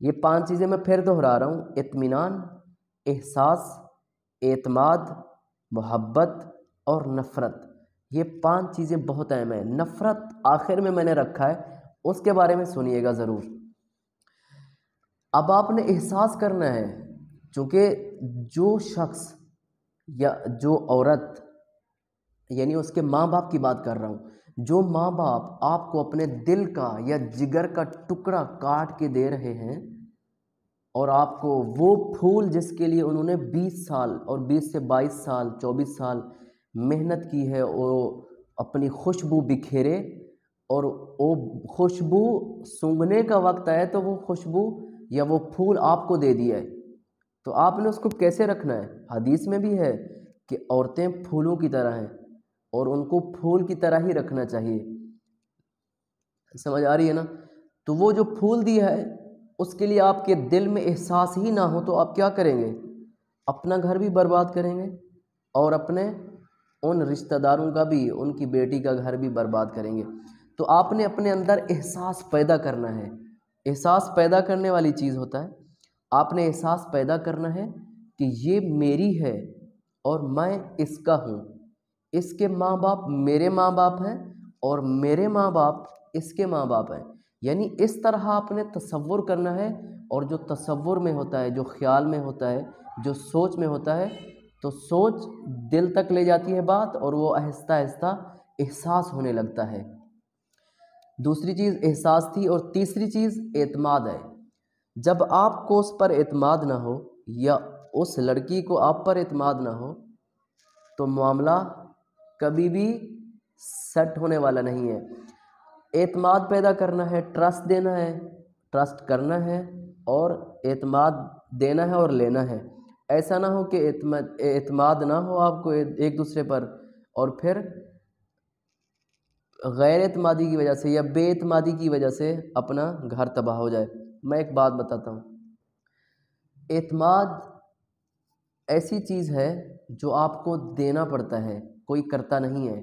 یہ 5 چیزیں میں پھر دہرا رہا ہوں: اطمینان، احساس، اعتماد، محبت اور نفرت۔ یہ 5 چیزیں بہت اہم ہیں۔ نفرت آخر میں نے رکھا ہے، اس کے بارے میں سنیے گا ضرور۔ اب آپ نے احساس کرنا ہے، چونکہ جو شخص یا جو عورت، یعنی اس کے ماں باپ کی بات کر رہا ہوں، جو ماں باپ آپ کو اپنے دل کا یا جگر کا ٹکڑا کاٹ کے دے رہے ہیں، اور آپ کو وہ پھول جس کے لیے انہوں نے 20 سال اور 20 سے 22 سال 24 سال محنت کی ہے، وہ اپنی خوشبو بکھیرے، اور وہ خوشبو سونگھنے کا وقت آئے تو وہ خوشبو یا وہ پھول آپ کو دے دیا ہے، تو آپ نے اس کو کیسے رکھنا ہے؟ حدیث میں بھی ہے کہ عورتیں پھولوں کی طرح ہیں اور ان کو پھول کی طرح ہی رکھنا چاہیے۔ سمجھ آ رہی ہے نا؟ تو وہ جو پھول دیا ہے، اس کے لیے آپ کے دل میں احساس ہی نہ ہو تو آپ کیا کریں گے؟ اپنا گھر بھی برباد کریں گے اور اپنے ان رشتہ داروں کا بھی، ان کی بیٹی کا گھر بھی برباد کریں گے۔ تو آپ نے اپنے اندر احساس پیدا کرنا ہے۔ احساس پیدا کرنے والی چیز ہوتا ہے، آپ نے احساس پیدا کرنا ہے کہ یہ میری ہے اور میں اس کا ہوں، اس کے ماں باپ میرے ماں باپ ہیں اور میرے ماں باپ اس کے ماں باپ ہیں۔ یعنی اس طرح آپ نے تصور کرنا ہے، اور جو تصور میں ہوتا ہے، جو خیال میں ہوتا ہے، جو سوچ میں ہوتا ہے، تو سوچ دل تک لے جاتی ہے بات، اور وہ آہستہ آہستہ احساس ہونے لگتا ہے۔ دوسری چیز احساس تھی، اور تیسری چیز اعتماد ہے۔ جب آپ کو اس پر اعتماد نہ ہو یا اس لڑکی کو آپ پر اعتماد نہ ہو تو معاملہ کبھی بھی سیٹ ہونے والا نہیں ہے۔ اعتماد پیدا کرنا ہے، ٹرسٹ دینا ہے، ٹرسٹ کرنا ہے، اور اعتماد دینا ہے اور لینا ہے۔ ایسا نہ ہو کہ اعتماد نہ ہو آپ کو ایک دوسرے پر، اور پھر غیر اعتمادی کی وجہ سے یا بے اعتمادی کی وجہ سے اپنا گھر تباہ ہو جائے۔ میں ایک بات بتاتا ہوں، اعتماد ایسی چیز ہے جو آپ کو دینا پڑتا ہے، کوئی کرتا نہیں ہے۔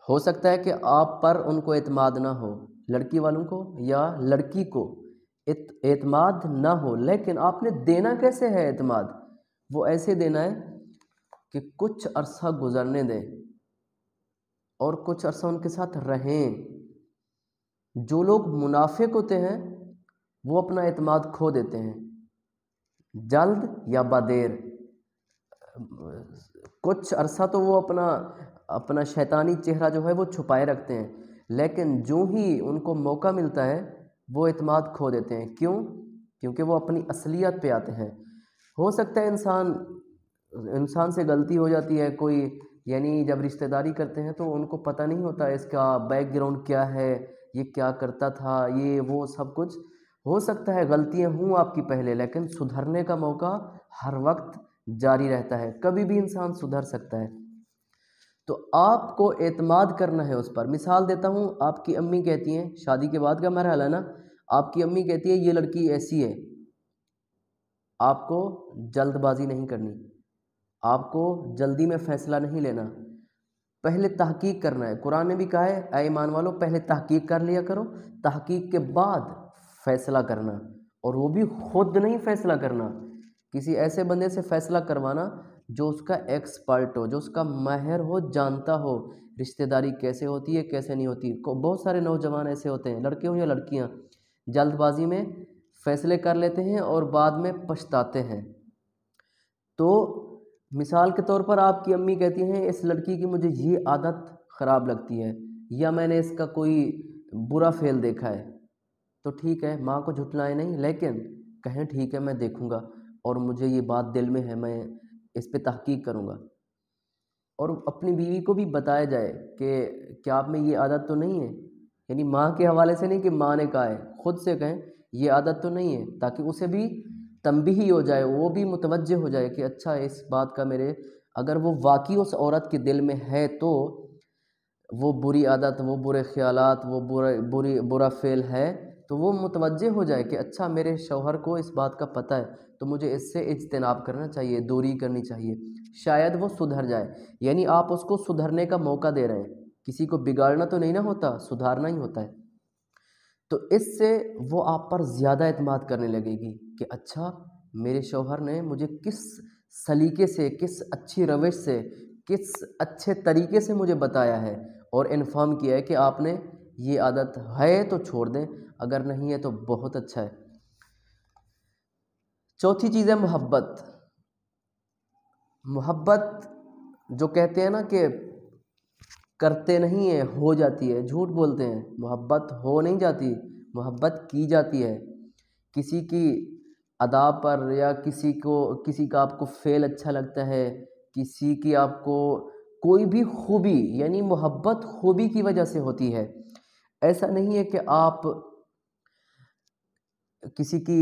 ہو سکتا ہے کہ آپ پر ان کو اعتماد نہ ہو، لڑکی والوں کو یا لڑکی کو اعتماد نہ ہو، لیکن آپ نے دینا کیسے ہے اعتماد؟ وہ ایسے دینا ہے کہ کچھ عرصہ گزرنے دیں اور کچھ عرصہ ان کے ساتھ رہیں۔ جو لوگ منافق ہوتے ہیں وہ اپنا اعتماد کھو دیتے ہیں، جلد یا بدیر۔ کچھ عرصہ تو وہ اپنا شیطانی چہرہ جو ہے وہ چھپائے رکھتے ہیں، لیکن جو ہی ان کو موقع ملتا ہے وہ اعتماد کھو دیتے ہیں۔ کیوں؟ کیونکہ وہ اپنی اصلیت پہ آتے ہیں۔ ہو سکتا ہے انسان سے غلطی ہو جاتی ہے کوئی، یعنی جب رشتہ داری کرتے ہیں تو ان کو پتہ نہیں ہوتا اس کا بیک گراؤنڈ کیا ہے، یہ کیا کرتا تھا، یہ وہ سب کچھ۔ ہو سکتا ہے غلطیاں ہوں آپ کی پہلے، لیکن سدھرنے کا موقع ہر وقت جاری رہتا ہے، کبھی بھی انسان سدھر سکتا ہے۔ تو آپ کو اعتماد کرنا ہے اس پر۔ مثال دیتا ہوں، آپ کی امی کہتی ہیں، شادی کے بعد کا مرحلہ ہے نا، آپ کی امی کہتی ہے یہ لڑکی ایسی ہے، آپ کو جلد بازی نہیں کرنی، آپ کو جلدی میں فیصلہ نہیں لینا، پہلے تحقیق کرنا ہے۔ قرآن نے بھی کہا ہے اے ایمان والو پہلے تحقیق کر لیا کرو، تحقیق کے بعد فیصلہ کرنا، اور وہ بھی خود نہیں فیصلہ کرنا، کسی ایسے بندے سے فیصلہ کروانا جو اس کا ایکسپرٹ ہو، جو اس کا ماہر ہو، جانتا ہو رشتہ داری کیسے ہوتی ہے کیسے نہیں ہوتی۔ بہت سارے نوجوان ایسے ہوتے ہیں، لڑکے ہوں یا لڑکیاں، جلد بازی میں فیصلے کر لیتے ہیں اور بعد میں پچھتاتے ہیں۔ تو مثال کے طور پر آپ کی امی کہتی ہیں اس لڑکی کی مجھے یہ عادت خراب لگتی ہے، یا میں نے اس کا کوئی برا فعل دیکھا ہے، تو ٹھیک ہے، ماں کو جھٹلائیں نہیں، لیکن کہیں ٹھیک ہے میں دیکھوں گا، اور مجھے یہ بات دل میں ہے، میں اس پہ تحقیق کروں گا۔ اور اپنی بیوی کو بھی بتایا جائے کہ کیا آپ میں یہ عادت تو نہیں ہے، یعنی ماں کے حوالے سے نہیں کہ ماں نے کہا ہے، خود سے کہیں یہ عادت تو نہیں ہے، تاکہ اسے بھی تنبیہی ہو جائے، وہ بھی متوجہ ہو جائے کہ اچھا اس بات کا اگر وہ واقعی اس عورت کے دل میں ہے تو وہ بری عادت، وہ برے خیالات، وہ برا فعل ہے، تو وہ متوجہ ہو جائے کہ اچھا میرے شوہر کو اس بات کا پتہ ہے، تو مجھے اس سے اجتناب کرنا چاہیے، دوری کرنی چاہیے، شاید وہ سدھر جائے۔ یعنی آپ اس کو سدھرنے کا موقع دے رہے ہیں، کسی کو بگاڑنا تو نہیں نہ ہوتا، سدھارنا ہی ہوتا ہے۔ تو اس سے وہ آپ پر زیادہ اعتماد کرنے لگے گی کہ اچھا میرے شوہر نے مجھے کس سلیقے سے، کس اچھی روش سے، کس اچھے طریقے سے مجھے بتایا ہے اور انفارم کیا ہے کہ آپ نے یہ عادت ہے تو چھوڑ دیں، اگر نہیں ہے تو بہت اچھا ہے۔ چوتھی چیز ہے محبت۔ محبت جو کہتے ہیں نا کہ کرتے نہیں ہیں، ہو جاتی ہے، جھوٹ بولتے ہیں۔ محبت ہو نہیں جاتی، محبت کی جاتی ہے۔ کسی کی ادا پر یا کسی کا آپ کو فعل اچھا لگتا ہے، کسی کی آپ کو کوئی بھی خوبی، یعنی محبت خوبی کی وجہ سے ہوتی ہے۔ ایسا نہیں ہے کہ آپ کسی کی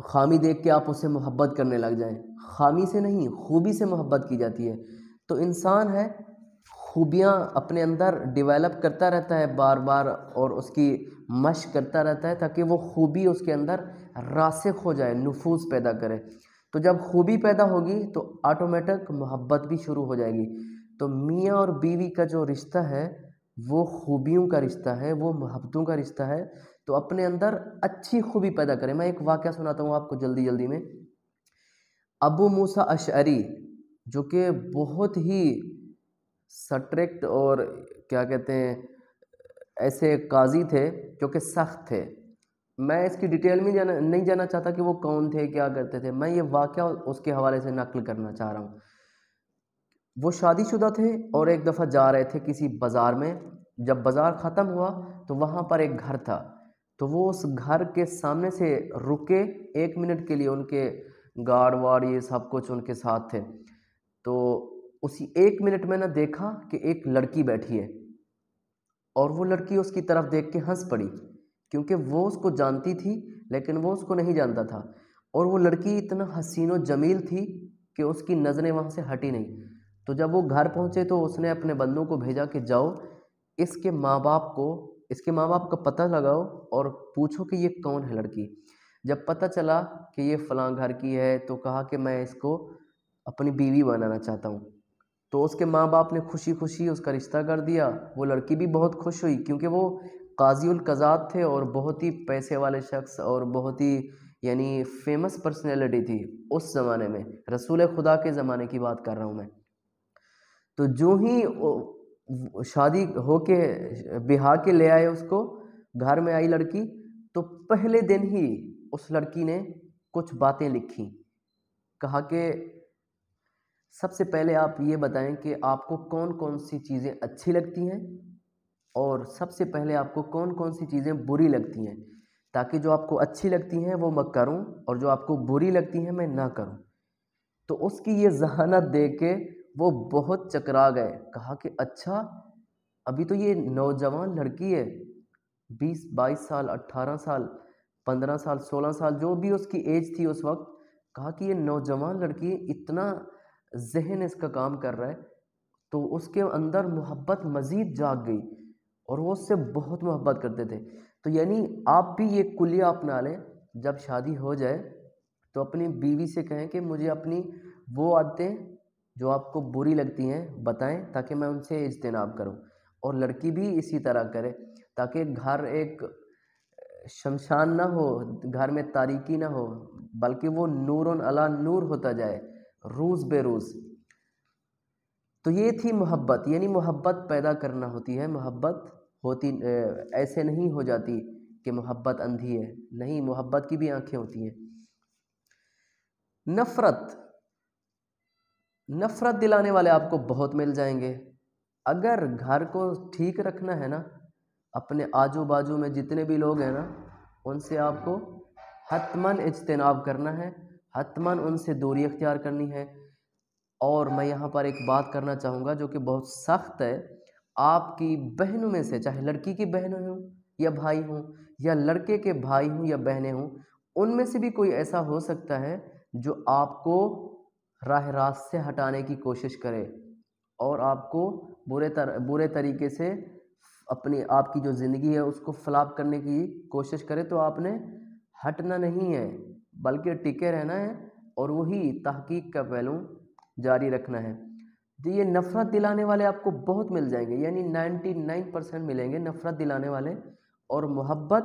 خامی دیکھ کے آپ اس سے محبت کرنے لگ جائیں۔ خامی سے نہیں، خوبی سے محبت کی جاتی ہے۔ تو انسان ہے، خوبیاں اپنے اندر ڈیولپ کرتا رہتا ہے بار بار، اور اس کی مشق کرتا رہتا ہے تاکہ وہ خوبی اس کے اندر راسخ ہو جائے، نفوذ پیدا کرے۔ تو جب خوبی پیدا ہوگی تو آٹومیٹک محبت بھی شروع ہو جائے گی۔ تو میاں اور بیوی کا جو رشتہ ہے وہ خوبیوں کا رشتہ ہے، وہ محبتوں کا رشتہ ہے۔ تو اپنے اندر اچھی خوبی پیدا کریں۔ میں ایک واقعہ سناتا ہوں آپ کو جلدی میں۔ ابو موسیٰ اشعری جو کہ بہت ہی سٹرکٹ اور کیا کہتے ہیں ایسے قاضی تھے جو کہ سخت تھے۔ میں اس کی ڈیٹیل میں نہیں جانا چاہتا کہ وہ کون تھے، کیا کرتے تھے۔ میں یہ واقعہ اس کے حوالے سے نقل کرنا چاہ رہا ہوں۔ وہ شادی شدہ تھے اور ایک دفعہ جا رہے تھے کسی بازار میں۔ جب بازار ختم ہوا تو وہاں پر ایک گھر تھا، تو وہ اس گھر کے سامنے سے رکے 1 منٹ کے لیے۔ ان کے گارڈ وارڈ یہ سب کچھ ان کے ساتھ تھے۔ تو اسی 1 منٹ میں نے دیکھا کہ ایک لڑکی بیٹھی ہے، اور وہ لڑکی اس کی طرف دیکھ کے ہنس پڑی، کیونکہ وہ اس کو جانتی تھی لیکن وہ اس کو نہیں جانتا تھا۔ اور وہ لڑکی اتنا حسین و جمیل تھی کہ اس کی نظریں وہاں سے ہٹی نہیں۔ تو جب وہ گھر پہنچے تو اس نے اپنے بندوں کو بھیجا کہ جاؤ اس کے ماں باپ کا پتہ لگاؤ اور پوچھو کہ یہ کون ہے لڑکی۔ جب پتہ چلا کہ یہ فلاں گھر کی ہے تو کہا کہ میں اس کو اپنی بیوی بنانا چاہتا ہوں۔ تو اس کے ماں باپ نے خوشی خوشی اس کا رشتہ کر دیا۔ وہ لڑکی بھی بہت خوش ہوئی کیونکہ وہ قاضی القضات تھے اور بہت ہی پیسے والے شخص اور بہت ہی یعنی فیمس پرسنالٹی تھی اس زمانے میں، رسول خدا کے زمانے کی بات کر رہا ہوں میں۔ تو جو ہی شادی ہو کے بہا کے لے آئے اس کو، گھر میں آئی لڑکی، تو پہلے دن ہی اس لڑکی نے کچھ باتیں لکھی۔ کہا کہ سب سے پہلے آپ یہ بتائیں کہ آپ کو کون کون سی چیزیں اچھی لگتی ہیں، اور سب سے پہلے آپ کو کون کون سی چیزیں بری لگتی ہیں، تاکہ جو آپ کو اچھی لگتی ہیں وہ میں کروں اور جو آپ کو بری لگتی ہیں میں نہ کروں۔ تو اس کی یہ ذہانت دیکھ کے وہ بہت چکرا گئے۔ کہا کہ اچھا ابھی تو یہ نوجوان لڑکی ہے، 20-22 سال، 18 سال، 15 سال، 16 سال، جو بھی اس کی ایج تھی اس وقت۔ کہا کہ یہ نوجوان لڑکی اتنا ذہن اس کا کام کر رہا ہے، تو اس کے اندر محبت مزید جاگ گئی اور وہ اس سے بہت محبت کرتے تھے۔ تو یعنی آپ بھی یہ کلیہ اپنا لیں، جب شادی ہو جائے تو اپنی بیوی سے کہیں کہ مجھے اپنی وہ عادتیں جو آپ کو بری لگتی ہیں بتائیں تاکہ میں ان سے اجتناب کروں، اور لڑکی بھی اسی طرح کرے تاکہ گھر ایک شمشان نہ ہو، گھر میں تاریکی نہ ہو، بلکہ وہ نور علی نور ہوتا جائے روز بے روز۔ تو یہ تھی محبت، یعنی محبت پیدا کرنا ہوتی ہے۔ محبت ہوتی ایسے نہیں ہو جاتی کہ محبت اندھی ہے، نہیں، محبت کی بھی آنکھیں ہوتی ہیں۔ نفرت دلانے والے آپ کو بہت مل جائیں گے۔ اگر گھر کو ٹھیک رکھنا ہے نا، اپنے آجو باجو میں جتنے بھی لوگ ہیں نا، ان سے آپ کو حتماً اجتناب کرنا ہے، حتماً ان سے دوری اختیار کرنی ہے۔ اور میں یہاں پر ایک بات کرنا چاہوں گا جو کہ بہت سخت ہے۔ آپ کی بہنوں میں سے، چاہے لڑکی کی بہنیں ہوں یا بھائی ہوں، یا لڑکے کے بھائی ہوں یا بہنیں ہوں، ان میں سے بھی کوئی ایسا ہو سکتا ہے جو آپ کو راہ راست سے ہٹانے کی کوشش کرے اور آپ کو برے طریقے سے آپ کی جو زندگی ہے اس کو فلاپ کرنے کی کوشش کرے۔ تو آپ نے ہٹنا نہیں ہے بلکہ ٹکے رہنا ہے اور وہی تحقیق کا پہلو جاری رکھنا ہے۔ تو یہ نفرت دلانے والے آپ کو بہت مل جائیں گے، یعنی 99% ملیں گے نفرت دلانے والے، اور محبت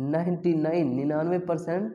99%